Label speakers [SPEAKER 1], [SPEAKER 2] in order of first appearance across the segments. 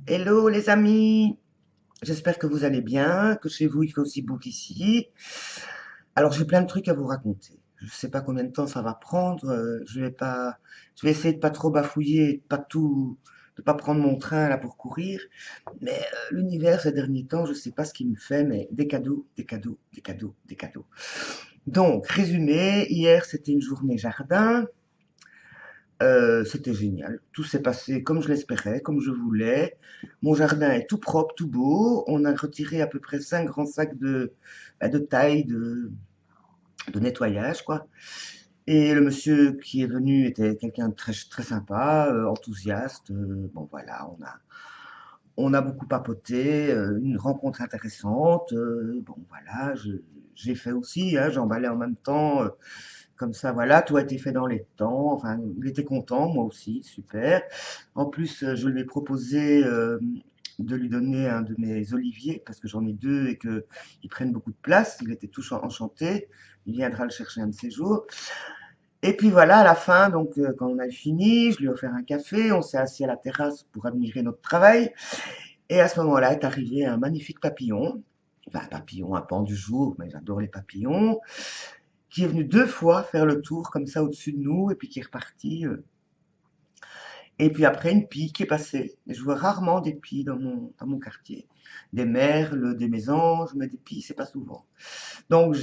[SPEAKER 1] Hello les amis, j'espère que vous allez bien, que chez vous il fait aussi beau qu'ici. Alors j'ai plein de trucs à vous raconter. Je sais pas combien de temps ça va prendre. Je vais essayer de pas trop bafouiller, de pas prendre mon train là pour courir. Mais l'univers ces derniers temps, je sais pas ce qu'il me fait, mais des cadeaux, des cadeaux, des cadeaux, des cadeaux. Donc résumé, hier c'était une journée jardin. C'était génial. Tout s'est passé comme je l'espérais, comme je voulais. Mon jardin est tout propre, tout beau. On a retiré à peu près 5 grands sacs de taille, de nettoyage, quoi. Et le monsieur qui est venu était quelqu'un de très, très sympa, enthousiaste. Bon, voilà, on a beaucoup papoté, une rencontre intéressante. Bon, voilà, j'ai fait aussi, hein, j'emballais en même temps. Comme ça, voilà, tout a été fait dans les temps. Enfin, il était content, moi aussi, super. En plus, je lui ai proposé de lui donner un de mes oliviers, parce que j'en ai deux et qu'ils prennent beaucoup de place. Il était tout enchanté. Il viendra le chercher un de ces jours. Et puis voilà, à la fin, donc quand on a fini, je lui ai offert un café. On s'est assis à la terrasse pour admirer notre travail. Et à ce moment-là est arrivé un magnifique papillon. Enfin, un papillon, un pan du jour, mais j'adore les papillons qui est venu 2 fois faire le tour comme ça au-dessus de nous et puis qui est reparti. Et puis après, une pie qui est passée. Je vois rarement des pies dans mon quartier. Des merles, des mésanges, mais des pies, c'est pas souvent. Donc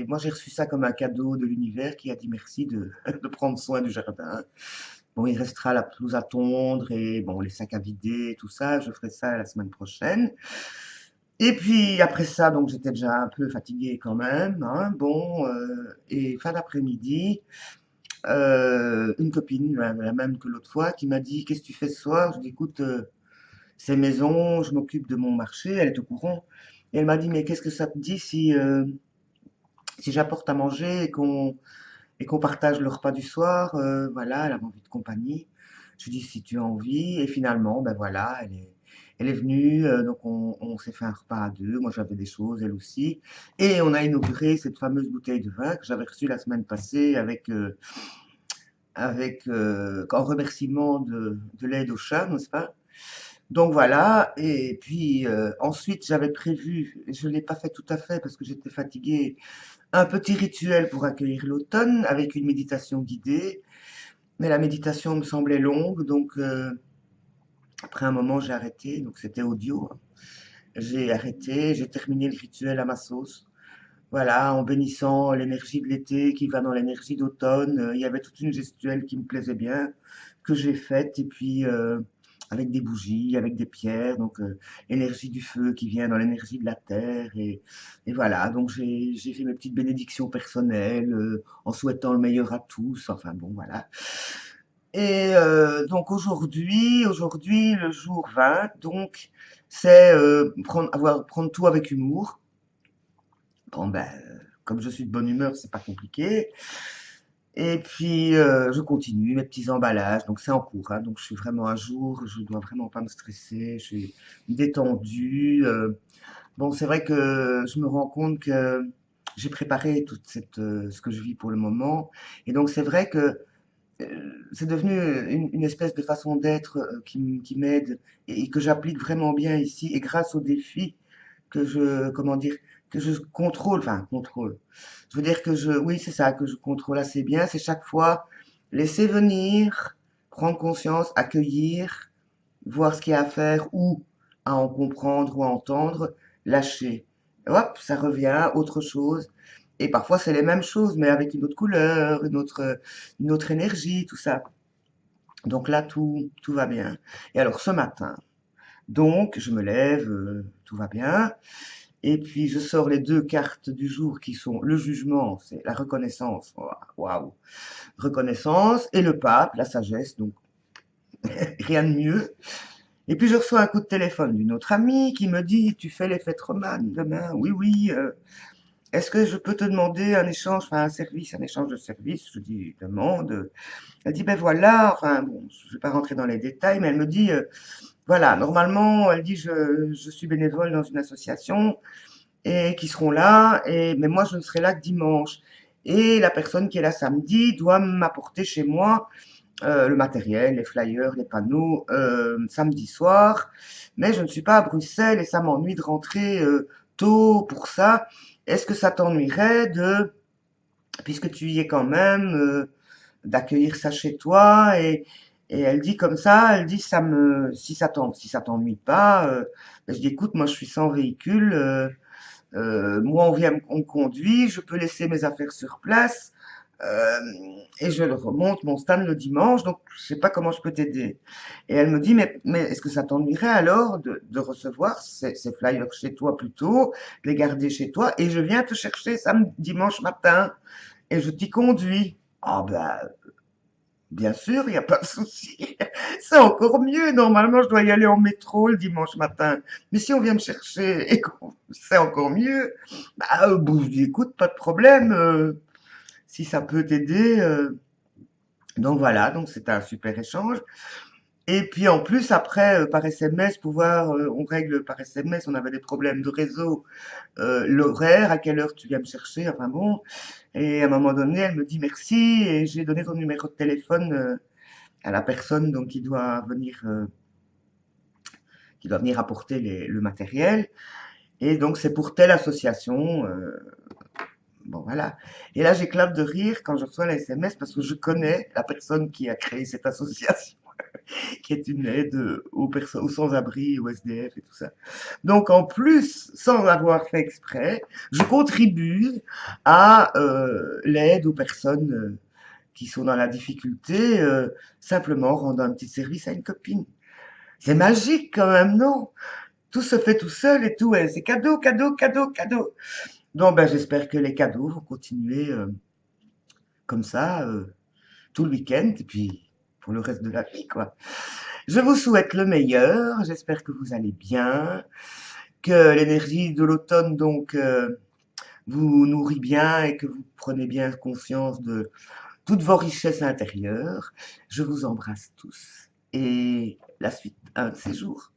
[SPEAKER 1] moi j'ai reçu ça comme un cadeau de l'univers qui a dit merci de prendre soin du jardin. Bon, il restera la pelouse à tondre et bon, les sacs à vider, tout ça. Je ferai ça la semaine prochaine. Et puis après ça, donc j'étais déjà un peu fatiguée quand même, hein, bon, et fin d'après-midi, une copine, la même que l'autre fois, qui m'a dit: «Qu'est-ce que tu fais ce soir?» Je dis: «Écoute, c'est maison, je m'occupe de mon marché», elle est au courant. Et elle m'a dit: «Mais qu'est-ce que ça te dit si j'apporte à manger et qu'on partage le repas du soir?» Voilà, elle avait envie de compagnie. Je lui dis: «Si tu as envie», et finalement, ben voilà, elle est venue, donc on s'est fait un repas à deux. Moi j'avais des choses, elle aussi, et on a inauguré cette fameuse bouteille de vin que j'avais reçue la semaine passée en remerciement de l'aide aux chats, n'est-ce pas? Donc voilà, et puis ensuite j'avais prévu, je ne l'ai pas fait tout à fait parce que j'étais fatiguée, un petit rituel pour accueillir l'automne avec une méditation guidée. Mais la méditation me semblait longue, donc après un moment j'ai arrêté, donc c'était audio, hein. J'ai arrêté, j'ai terminé le rituel à ma sauce. Voilà, en bénissant l'énergie de l'été qui va dans l'énergie d'automne. Il y avait toute une gestuelle qui me plaisait bien, que j'ai faite, et puis avec des bougies, avec des pierres, donc l'énergie du feu qui vient dans l'énergie de la terre. Et voilà, donc j'ai fait mes petites bénédictions personnelles en souhaitant le meilleur à tous. Enfin bon, voilà. Et donc aujourd'hui, le jour 20, donc c'est prendre tout avec humour. Bon, ben, comme je suis de bonne humeur, c'est pas compliqué. Et puis, je continue mes petits emballages. Donc, c'est en cours, hein. Donc, je suis vraiment à jour. Je dois vraiment pas me stresser. Je suis détendue. Bon, c'est vrai que je me rends compte que j'ai préparé ce que je vis pour le moment. Et donc, c'est vrai que c'est devenu une espèce de façon d'être qui m'aide et que j'applique vraiment bien ici. Et grâce aux défis comment dire, que je contrôle, enfin, contrôle. Je veux dire oui, c'est ça, que je contrôle assez bien. C'est chaque fois laisser venir, prendre conscience, accueillir, voir ce qu'il y a à faire ou à en comprendre ou à entendre, lâcher. Hop, ça revient, autre chose. Et parfois, c'est les mêmes choses, mais avec une autre couleur, une autre énergie, tout ça. Donc là, tout va bien. Et alors, ce matin, donc, je me lève, tout va bien. Et puis, je sors les deux cartes du jour qui sont le jugement, c'est la reconnaissance, waouh, reconnaissance, et le pape, la sagesse, donc rien de mieux. Et puis, je reçois un coup de téléphone d'une autre amie qui me dit: «Tu fais les fêtes romanes demain?» «Oui, oui, est-ce que je peux te demander un échange, enfin un service, un échange de service?» Je dis: «Demande». Elle dit: «Ben voilà», enfin bon, je vais pas rentrer dans les détails, mais elle me dit, voilà, normalement, elle dit: Je suis bénévole dans une association et qui seront là, mais moi je ne serai là que dimanche. Et la personne qui est là samedi doit m'apporter chez moi le matériel, les flyers, les panneaux, samedi soir. Mais je ne suis pas à Bruxelles et ça m'ennuie de rentrer tôt pour ça. Est-ce que ça t'ennuierait de, puisque tu y es quand même, d'accueillir ça chez toi et elle dit comme ça, elle dit si ça t'ennuie pas, ben je dis écoute, moi je suis sans véhicule, moi on me conduit, je peux laisser mes affaires sur place. Euh, et je le remonte mon stand le dimanche, donc je sais pas comment je peux t'aider. Et elle me dit, mais est-ce que ça t'ennuierait alors de recevoir ces flyers chez toi plutôt, de les garder chez toi, et je viens te chercher samedi, dimanche matin, et je t'y conduis. Ah ben, bien sûr, il n'y a pas de souci. C'est encore mieux. Normalement, je dois y aller en métro le dimanche matin. Mais si on vient me chercher, c'est encore mieux. Bah, bon, je dis, écoute, pas de problème. Si ça peut t'aider. Donc voilà, donc c'était un super échange. Et puis en plus, après, par SMS, on règle par SMS, on avait des problèmes de réseau, l'horaire, à quelle heure tu viens me chercher, enfin bon. Et à un moment donné, elle me dit merci et j'ai donné ton numéro de téléphone à la personne donc qui doit venir apporter le matériel. Et donc c'est pour telle association. Bon voilà. Et là j'éclate de rire quand je reçois la SMS parce que je connais la personne qui a créé cette association, qui est une aide aux personnes, aux sans-abri, aux SDF et tout ça. Donc en plus, sans avoir fait exprès, je contribue à l'aide aux personnes qui sont dans la difficulté, simplement en rendant un petit service à une copine. C'est magique quand même, non? Tout se fait tout seul et tout, ouais, c'est cadeau, cadeau, cadeau, cadeau. Donc ben, j'espère que les cadeaux vont continuer comme ça tout le week-end et puis pour le reste de la vie, quoi. Je vous souhaite le meilleur, j'espère que vous allez bien, que l'énergie de l'automne donc vous nourrit bien et que vous prenez bien conscience de toutes vos richesses intérieures. Je vous embrasse tous et la suite un de ces jours.